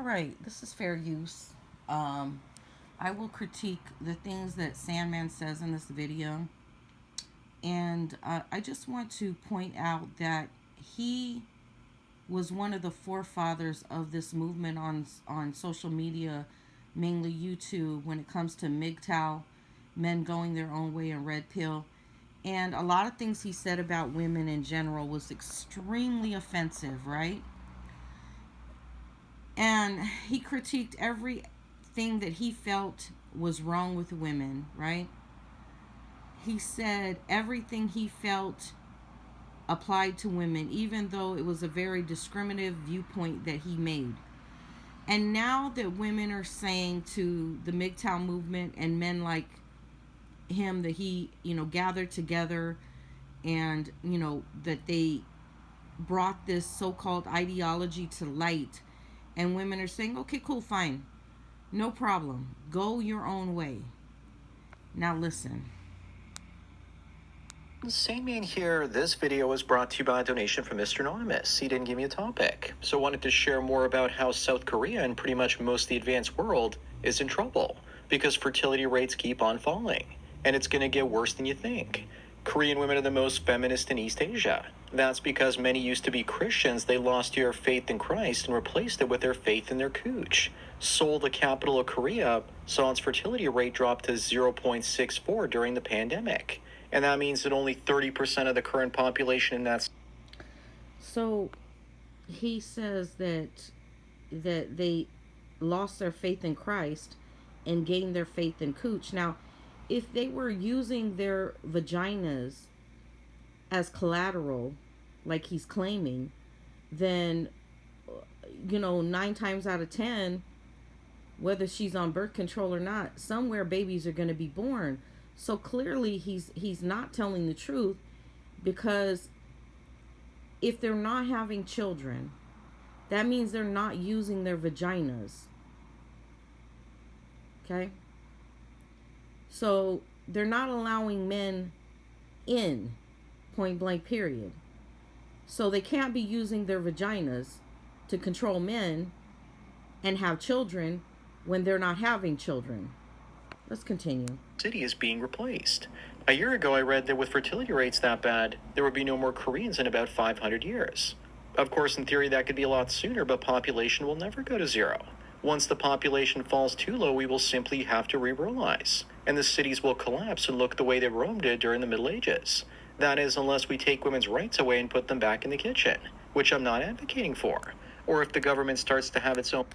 right, this is fair use. Um, I will critique the things that Sandman says in this video. And I just want to point out that he was one of the forefathers of this movement on social media, mainly YouTube, when it comes to MGTOW, men going their own way, and red pill. And a lot of things he said about women in general was extremely offensive, right? And he critiqued everything that he felt was wrong with women, right? He said everything he felt applied to women, even though it was a very discriminative viewpoint that he made. And now that women are saying to the MGTOW movement and men like him that he, gathered together, and, that they brought this so-called ideology to light, and women are saying, okay, cool, fine, no problem, go your own way. Now listen. Sandman here. This video was brought to you by a donation from Mr. Anonymous. He didn't give me a topic, so I wanted to share more about how South Korea and pretty much most of the advanced world is in trouble because fertility rates keep on falling, and it's going to get worse than you think. Korean women are the most feminist in East Asia. That's because many used to be Christians. They lost their faith in Christ and replaced it with their faith in their cooch. Seoul, the capital of Korea, saw its fertility rate drop to 0.64 during the pandemic. And that means that only 30% of the current population in that. So he says that they lost their faith in Christ and gained their faith in cooch. Now, if they were using their vaginas as collateral, like he's claiming, then 9 times out of 10, whether she's on birth control or not, somewhere babies are going to be born. So clearly he's not telling the truth, because if they're not having children, that means they're not using their vaginas. Okay? So they're not allowing men in, point blank, period. So they can't be using their vaginas to control men and have children when they're not having children. Let's continue. City is being replaced. A year ago, I read that with fertility rates that bad, there would be no more Koreans in about 500 years. Of course, in theory, that could be a lot sooner, but population will never go to zero. Once the population falls too low, we will simply have to re-ruralize, and the cities will collapse and look the way that Rome did during the Middle Ages. That is, unless we take women's rights away and put them back in the kitchen, which I'm not advocating for, or if the government starts to have its own.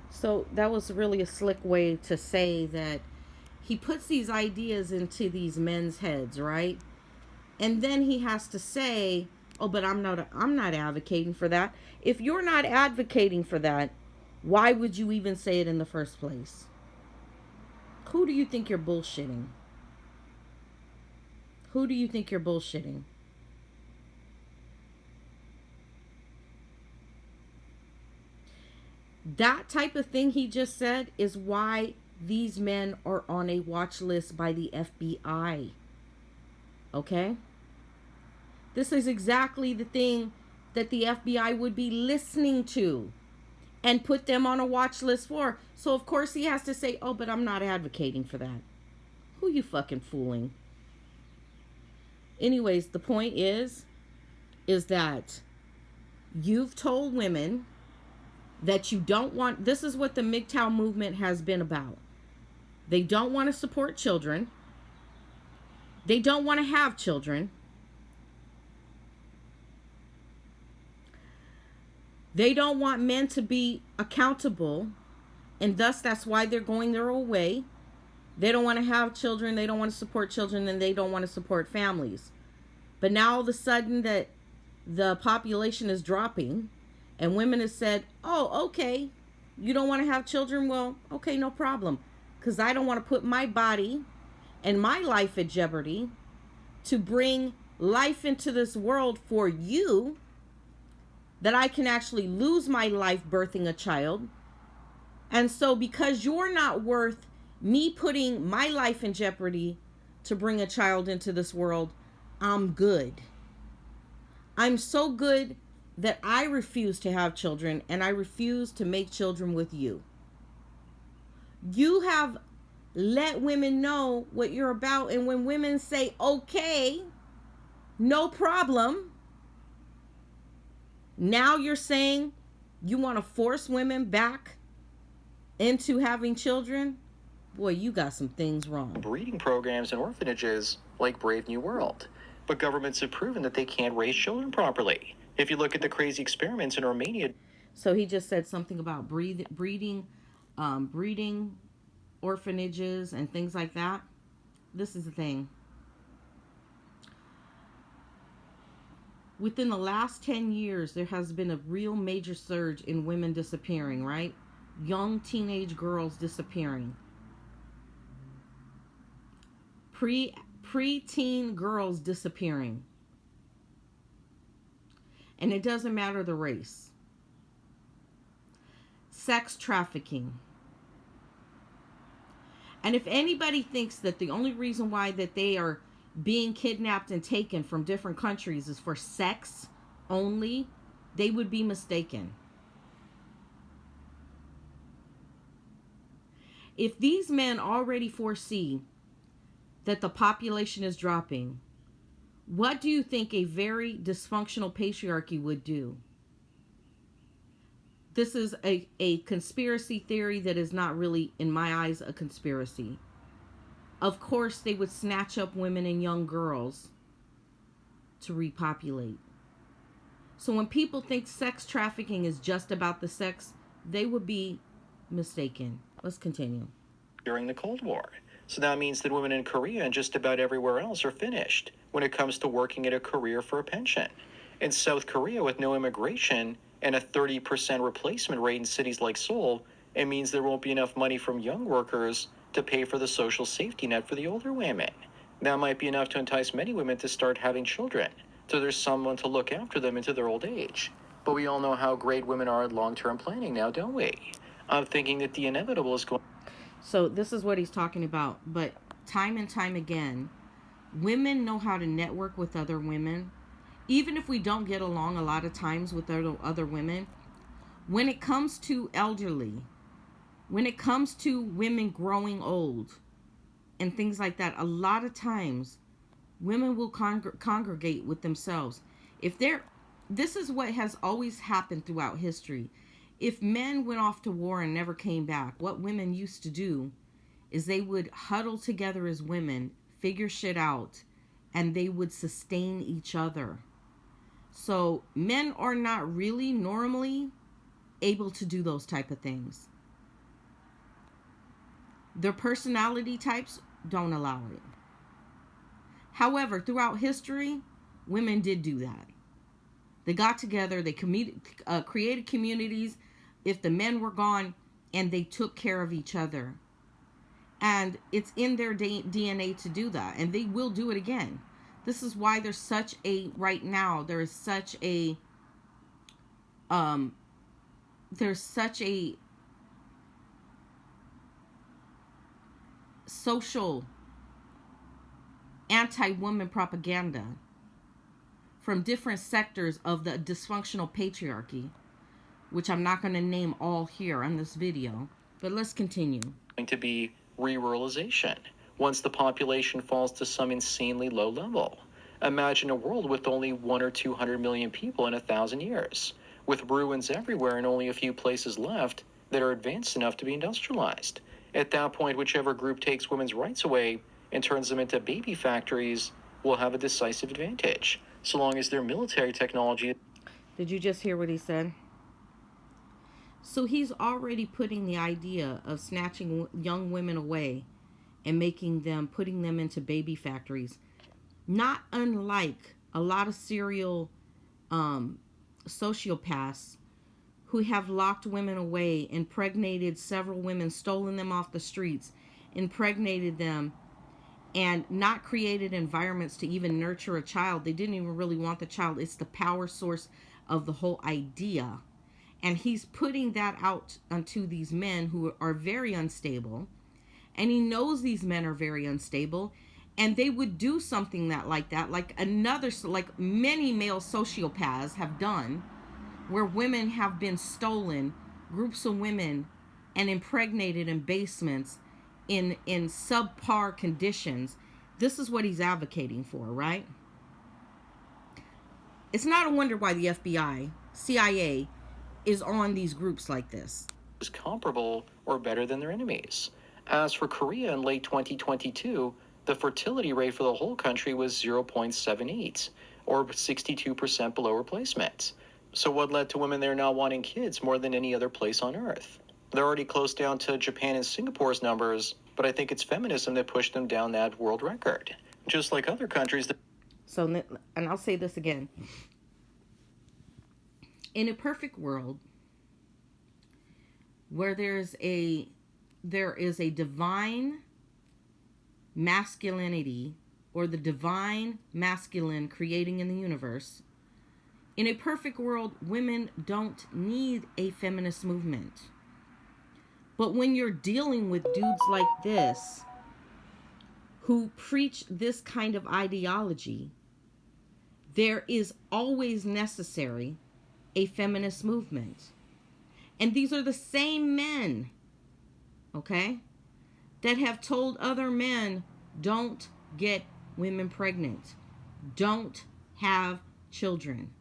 So that was really a slick way to say that he puts these ideas into these men's heads, right? And then he has to say, oh, but I'm not advocating for that. If you're not advocating for that, why would you even say it in the first place? Who do you think you're bullshitting? Who do you think you're bullshitting? That type of thing he just said is why these men are on a watch list by the FBI. Okay? This is exactly the thing that the FBI would be listening to and put them on a watch list for. So of course he has to say, oh, but I'm not advocating for that. Who you fucking fooling? Anyways, the point is that you've told women that you don't want, this is what the MGTOW movement has been about. They don't want to support children. They don't want to have children. They don't want men to be accountable, and thus that's why they're going their own way. They don't want to have children, they don't want to support children, and they don't want to support families. But now all of a sudden that the population is dropping, and women have said, oh, okay, you don't want to have children? Well, okay, no problem. Because I don't want to put my body and my life at jeopardy to bring life into this world for you, that I can actually lose my life birthing a child. And so because you're not worth me putting my life in jeopardy to bring a child into this world, I'm good. I'm so good that I refuse to have children and I refuse to make children with you. You have let women know what you're about, and when women say, okay, no problem, now you're saying you want to force women back into having children? Boy, you got some things wrong. Breeding programs and orphanages like Brave New World. But governments have proven that they can't raise children properly. If you look at the crazy experiments in Romania. So he just said something about breeding orphanages and things like that. This is the thing. Within the last 10 years, there has been a real major surge in women disappearing, right? Young teenage girls disappearing. Pre-teen girls disappearing. And it doesn't matter the race. Sex trafficking. And if anybody thinks that the only reason why that they are being kidnapped and taken from different countries is for sex only, they would be mistaken. If these men already foresee that the population is dropping, what do you think a very dysfunctional patriarchy would do? This is a conspiracy theory that is not really, in my eyes, a conspiracy. Of course, they would snatch up women and young girls to repopulate. So when people think sex trafficking is just about the sex, they would be mistaken. Let's continue. During the Cold War. So that means that women in Korea and just about everywhere else are finished when it comes to working at a career for a pension. In South Korea, with no immigration and a 30% replacement rate in cities like Seoul, it means there won't be enough money from young workers to pay for the social safety net for the older women. That might be enough to entice many women to start having children, so there's someone to look after them into their old age. But we all know how great women are at long-term planning now, don't we? I'm thinking that the inevitable is going. So this is what he's talking about. But time and time again, women know how to network with other women. Even if we don't get along a lot of times with other women, when it comes to elderly, when it comes to women growing old and things like that, a lot of times women will congregate with themselves. This is what has always happened throughout history. If men went off to war and never came back, what women used to do is they would huddle together as women, figure shit out, and they would sustain each other. So men are not really normally able to do those type of things. Their personality types don't allow it. However, throughout history, women did do that. They got together, they created communities if the men were gone, and they took care of each other. And it's in their DNA to do that, and they will do it again. This is why there is such a social anti-woman propaganda from different sectors of the dysfunctional patriarchy, which I'm not going to name all here on this video, but let's continue. Going to be ruralization once the population falls to some insanely low level. Imagine a world with only 100 or 200 million people in 1,000 years, with ruins everywhere and only a few places left that are advanced enough to be industrialized. At that point, whichever group takes women's rights away and turns them into baby factories will have a decisive advantage, so long as their military technology. Did you just hear what he said? So he's already putting the idea of snatching young women away and putting them into baby factories, not unlike a lot of serial sociopaths who have locked women away, impregnated several women, stolen them off the streets, impregnated them, and not created environments to even nurture a child. They didn't even really want the child. It's the power source of the whole idea. And he's putting that out onto these men who are very unstable. And he knows these men are very unstable. And they would do something like many male sociopaths have done. where women have been stolen, groups of women, and impregnated in basements in subpar conditions. This is what he's advocating for, right? It's not a wonder why the FBI, CIA is on these groups like this. Is comparable or better than their enemies. As for Korea in late 2022, the fertility rate for the whole country was 0.78, or 62% below replacement. So what led to women there now wanting kids more than any other place on earth? They're already close down to Japan and Singapore's numbers, but I think it's feminism that pushed them down that world record. Just like other countries that... So, and I'll say this again. In a perfect world, where there is a divine masculinity, or the divine masculine creating in the universe, in a perfect world, women don't need a feminist movement. But when you're dealing with dudes like this, who preach this kind of ideology, there is always necessary a feminist movement. And these are the same men, okay, that have told other men, don't get women pregnant, don't have children,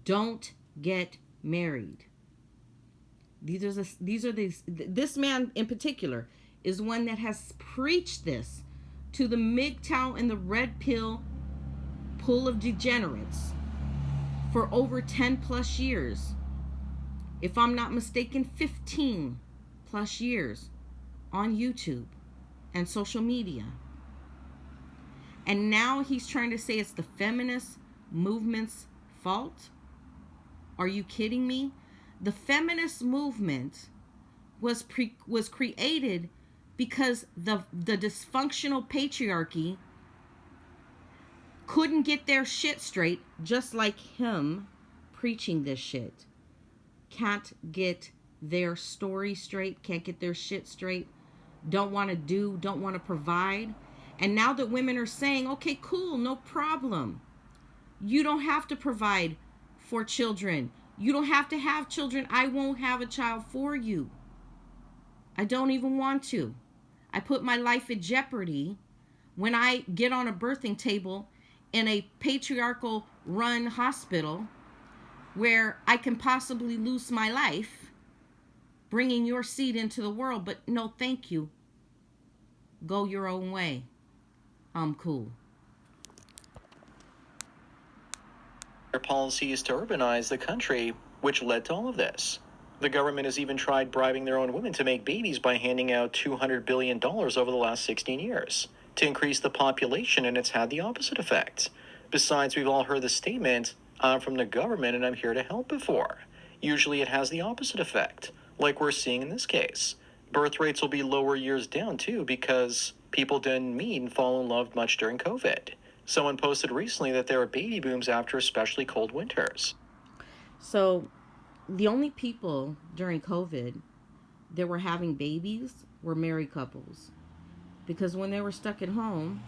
don't get married. This man in particular is one that has preached this to the MGTOW and the red pill pool of degenerates for over 10 plus years. If I'm not mistaken, 15 plus years on YouTube and social media. And now he's trying to say it's the feminist movement's fault? Are you kidding me? The feminist movement was created because the dysfunctional patriarchy couldn't get their shit straight, just like him preaching this shit. Can't get their story straight, can't get their shit straight, don't want to provide. And now that women are saying, okay, cool, no problem. You don't have to provide for children. You don't have to have children. I won't have a child for you. I don't even want to. I put my life at jeopardy when I get on a birthing table in a patriarchal run hospital where I can possibly lose my life bringing your seed into the world. But no, thank you. Go your own way. I'm cool. Their policy is to urbanize the country, which led to all of this. The government has even tried bribing their own women to make babies by handing out $200 billion over the last 16 years to increase the population, and it's had the opposite effect. Besides, we've all heard the statement, I'm from the government and I'm here to help before. Usually it has the opposite effect, like we're seeing in this case. Birth rates will be lower years down, too, because people didn't meet and fall in love much during COVID. Someone posted recently that there were baby booms after especially cold winters. So the only people during COVID that were having babies were married couples. Because when they were stuck at home,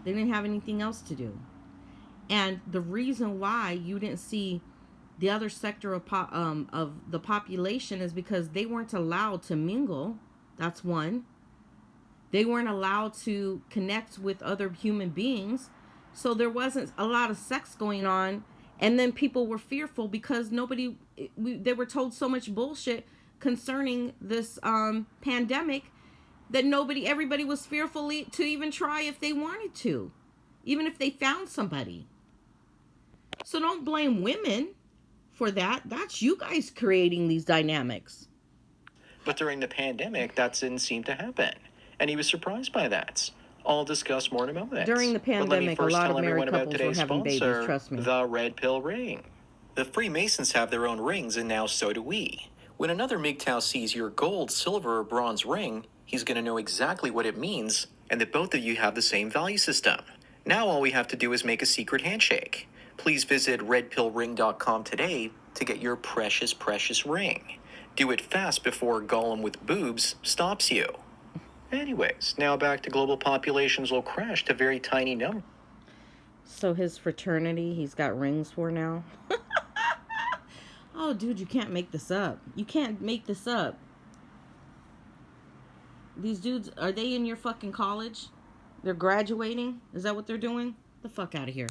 they didn't have anything else to do. And the reason why you didn't see the other sector of the population is because they weren't allowed to mingle. That's one. They weren't allowed to connect with other human beings. So there wasn't a lot of sex going on. And then people were fearful because they were told so much bullshit concerning this pandemic that everybody was fearful to even try if they wanted to, even if they found somebody. So don't blame women for that. That's you guys creating these dynamics. But during the pandemic, that didn't seem to happen. And he was surprised by that. I'll discuss more in a moment. During the pandemic, a lot of married couples were having babies, trust me. The Red Pill Ring. The Freemasons have their own rings, and now so do we. When another MGTOW sees your gold, silver, or bronze ring, he's going to know exactly what it means, and that both of you have the same value system. Now all we have to do is make a secret handshake. Please visit redpillring.com today to get your precious, precious ring. Do it fast before Gollum with boobs stops you. Anyways, now back to global populations will crash to very tiny numbers. So his fraternity, he's got rings for now. Oh, dude, you can't make this up. You can't make this up. These dudes, are they in your fucking college? They're graduating? Is that what they're doing? The fuck out of here.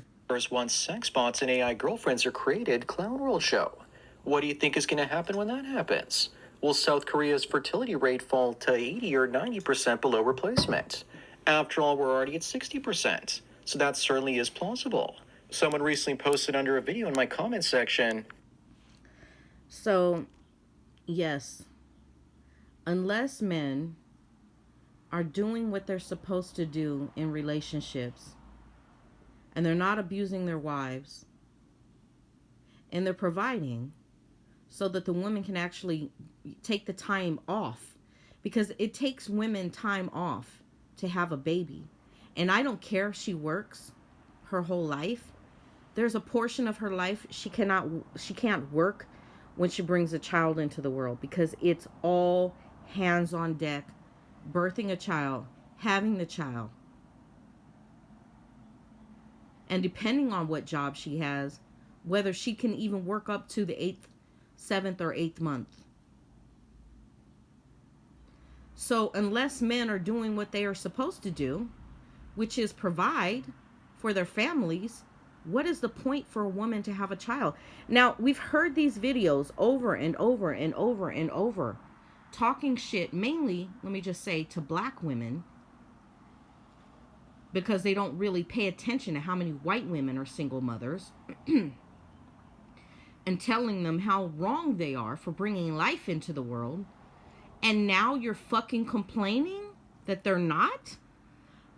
Once sex bots and AI girlfriends are created, Clown World show. What do you think is going to happen when that happens? Will South Korea's fertility rate fall to 80 or 90% below replacement? After all, we're already at 60%, so that certainly is plausible. Someone recently posted under a video in my comment section. So, yes, unless men are doing what they're supposed to do in relationships, and they're not abusing their wives, and they're providing so that the woman can actually take the time off, because it takes women time off to have a baby. And I don't care if she works her whole life. There's a portion of her life she can't work when she brings a child into the world, because it's all hands on deck, birthing a child, having the child. And depending on what job she has, whether she can even work up to the 7th or 8th month. So unless men are doing what they are supposed to do, which is provide for their families, what is the point for a woman to have a child? Now, we've heard these videos over and over and over and over, talking shit, mainly, let me just say, to black women, because they don't really pay attention to how many white women are single mothers, and telling them how wrong they are for bringing life into the world. And now you're fucking complaining that they're not?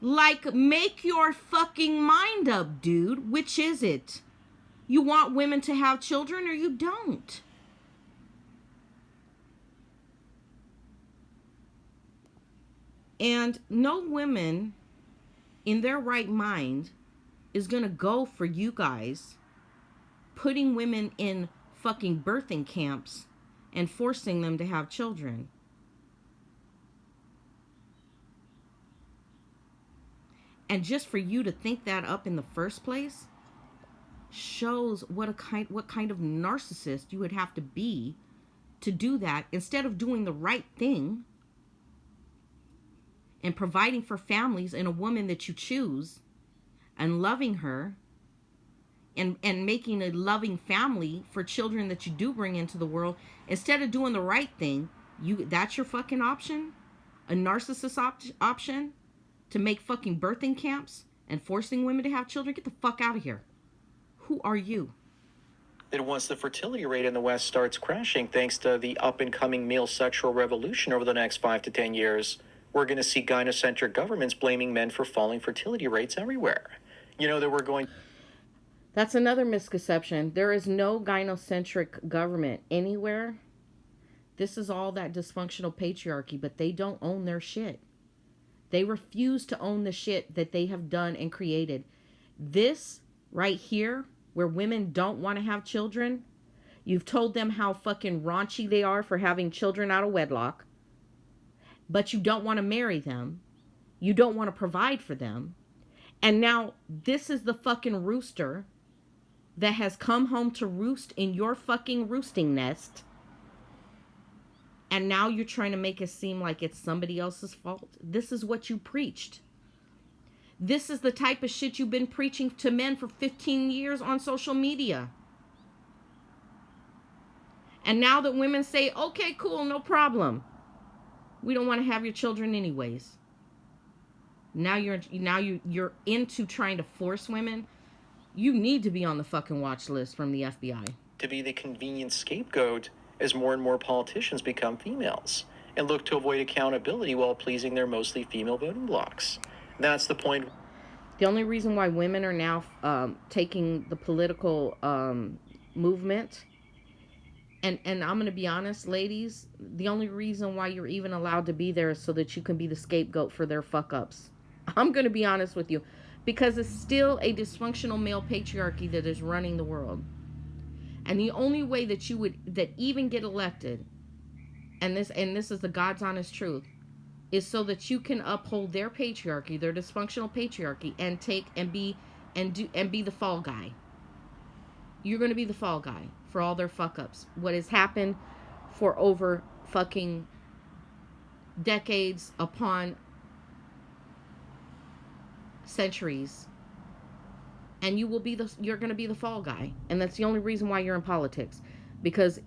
Like, make your fucking mind up, dude. Which is it? You want women to have children or you don't? And no women in their right mind is gonna go for you guys putting women in fucking birthing camps and forcing them to have children. And just for you to think that up in the first place shows what kind of narcissist you would have to be to do that, instead of doing the right thing and providing for families and a woman that you choose and loving her and making a loving family for children that you do bring into the world. Instead of doing the right thing, that's your fucking option? A narcissist option? To make fucking birthing camps and forcing women to have children? Get the fuck out of here. Who are you? That once the fertility rate in the West starts crashing thanks to the up-and-coming male sexual revolution over the next 5 to 10 years, we're going to see gynocentric governments blaming men for falling fertility rates everywhere. You know that we're going... That's another misconception. There is no gynocentric government anywhere. This is all that dysfunctional patriarchy, but they don't own their shit. They refuse to own the shit that they have done and created. This right here, where women don't want to have children, you've told them how fucking raunchy they are for having children out of wedlock, but you don't want to marry them. You don't want to provide for them. And now this is the fucking rooster that has come home to roost in your fucking roosting nest. And now you're trying to make it seem like it's somebody else's fault. This is what you preached. This is the type of shit you've been preaching to men for 15 years on social media. And now that women say, okay, cool, no problem. We don't want to have your children anyways. Now you're into trying to force women. You need to be on the fucking watch list from the FBI. To be the convenient scapegoat as more and more politicians become females and look to avoid accountability while pleasing their mostly female voting blocs. That's the point. The only reason why women are now taking the political movement, and I'm going to be honest, ladies, the only reason why you're even allowed to be there is so that you can be the scapegoat for their fuck-ups. I'm going to be honest with you, because it's still a dysfunctional male patriarchy that is running the world. And the only way that you would even get elected, and this is the God's honest truth, is so that you can uphold their patriarchy, their dysfunctional patriarchy, and be the fall guy. You're going to be the fall guy for all their fuck ups. What has happened for over fucking decades upon centuries. And you're going to be the fall guy. And that's the only reason why you're in politics. Because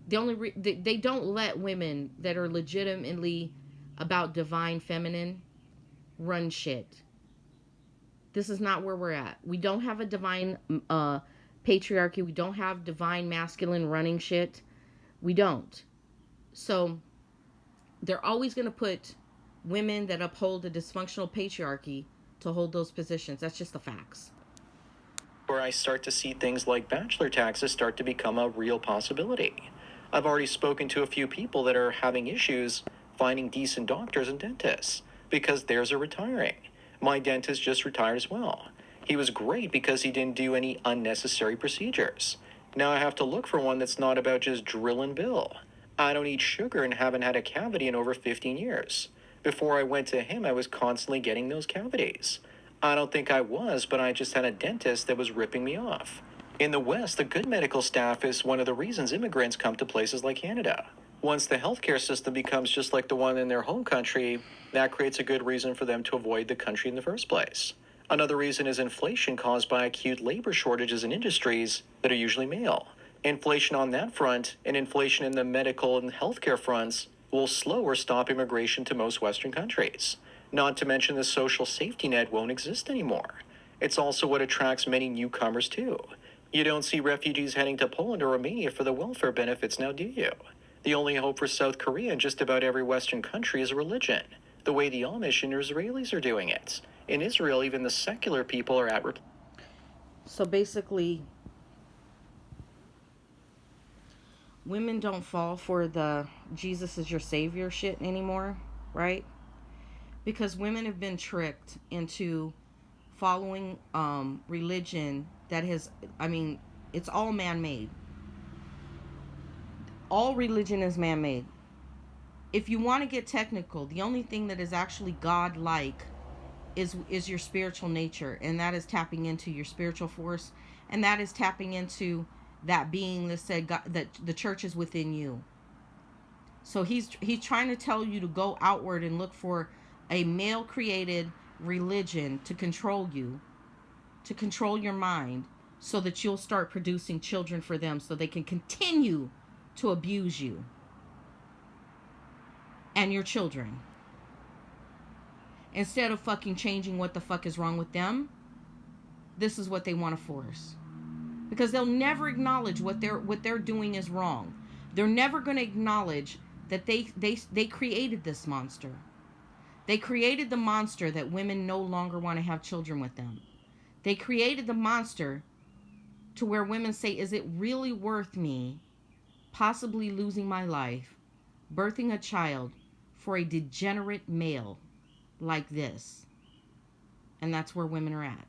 they don't let women that are legitimately about divine feminine run shit. This is not where we're at. We don't have a divine patriarchy. We don't have divine masculine running shit. We don't. So they're always going to put women that uphold a dysfunctional patriarchy to hold those positions. That's just the facts. Where I start to see things like bachelor taxes start to become a real possibility. I've already spoken to a few people that are having issues finding decent doctors and dentists because theirs are retiring. My dentist just retired as well. He was great because he didn't do any unnecessary procedures. Now I have to look for one that's not about just drill and bill. I don't eat sugar and haven't had a cavity in over 15 years. Before I went to him, I was constantly getting those cavities. I don't think I was, but I just had a dentist that was ripping me off. In the West, the good medical staff is one of the reasons immigrants come to places like Canada. Once the healthcare system becomes just like the one in their home country, that creates a good reason for them to avoid the country in the first place. Another reason is inflation caused by acute labor shortages in industries that are usually male. Inflation on that front and inflation in the medical and healthcare fronts will slow or stop immigration to most Western countries. Not to mention the social safety net won't exist anymore. It's also what attracts many newcomers too. You don't see refugees heading to Poland or Romania for the welfare benefits now, do you? The only hope for South Korea in just about every Western country is religion, the way the Amish and Israelis are doing it. In Israel, even the secular people are at... So basically, women don't fall for the Jesus is your savior shit anymore, right? Because women have been tricked into following religion that has, it's all man-made. All religion is man-made. If you want to get technical, the only thing that is actually God-like is your spiritual nature, and that is tapping into your spiritual force, and that is tapping into that being that said God, that the church is within you. So he's trying to tell you to go outward and look for a male created religion to control you, to control your mind, so that you'll start producing children for them so they can continue to abuse you and your children. Instead of fucking changing what the fuck is wrong with them, this is what they want to force. Because they'll never acknowledge what they're doing is wrong. They're never going to acknowledge that they created this monster. They created the monster that women no longer want to have children with them. They created the monster to where women say, is it really worth me possibly losing my life, birthing a child for a degenerate male like this? And that's where women are at.